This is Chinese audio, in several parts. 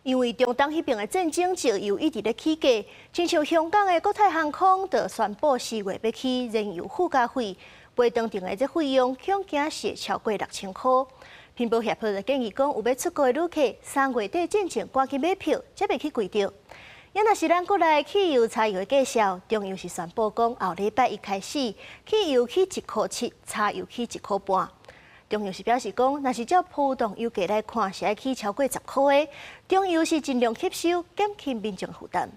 因為中東迄邊的戰爭值又一直咧起價，親像香港的國泰航空就宣布4月要起燃油附加費，飛長程的這費用恐驚是超過6000塊。乒乓協會就建議講，有要出國的旅客3月底之前趕緊買票，才袂去貴着。也若是咱國內汽油、柴油的介紹，中油是宣布講後禮拜一開始，汽油起1.7塊，柴油起1.5塊。中油是表示講，若是照波動油價來看，是愛起超過10塊的。中油是盡量吸收，減輕民眾負擔。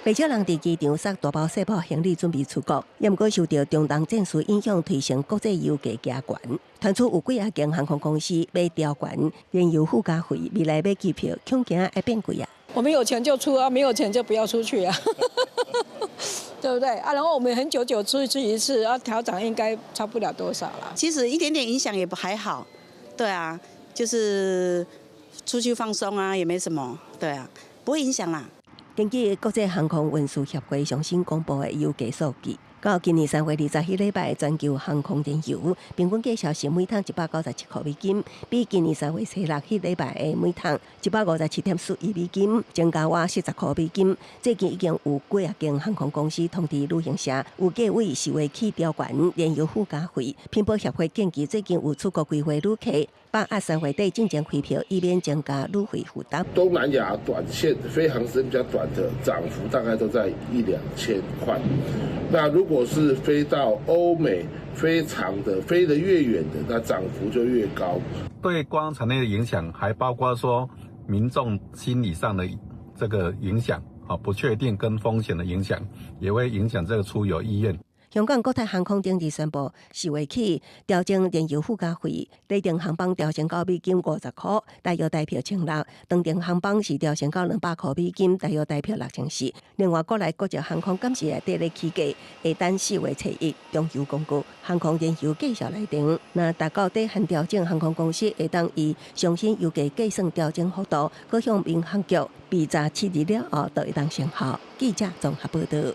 不少人佇機場塞大包小包行李準備出國，也毋過受到中東戰事影響，推升國際油價加懸。傳出有幾間航空公司要調懸燃油附加費，未來買機票恐驚會變貴啊！我們有錢就出啊，沒有錢就不要出去啊，對不對啊？然後我們很久出去一次，要調漲應該差不了多少啦。其實一點點影響也還好，對啊，就是出去放鬆啊，也沒什麼，對啊，不會影響啦。根據國際航空運輸協會最新公布的油價數據，到今年3月20日禮拜，全球航空燃油平均價是每桶197塊美金，比今年3月7日禮拜的每桶157.41美金增加約40塊美金。最近已經有幾啊間航空公司通知旅行社，有計劃4月起調懸燃油附加費。乒乓協會建議最近有出國規劃旅客，把握3月底進前開票，以免增加旅費負擔。東南亞短線飛航時間比較短的漲幅大概都在1-2千塊。那如果是飛到歐美飛長的，飛得越遠的，那漲幅就越高。對觀光產業的影響，還包括說民眾心理上的這個影響，不確定跟風險的影響，也會影響這個出遊意願。香港國泰航空頂日宣布，4月起調整燃油附加費，內程航班調升到美金50塊，大約代表160；長程航班是調升到200塊美金，大約代表6400。另外，國內國際航空今時內底咧起價，會等4月7日中油公告航空燃油計數內定。那達到底限調整，航空公司會當以上新油價計算調整幅度，各向民航局備查7日了後，就會當生效。記者綜合報道。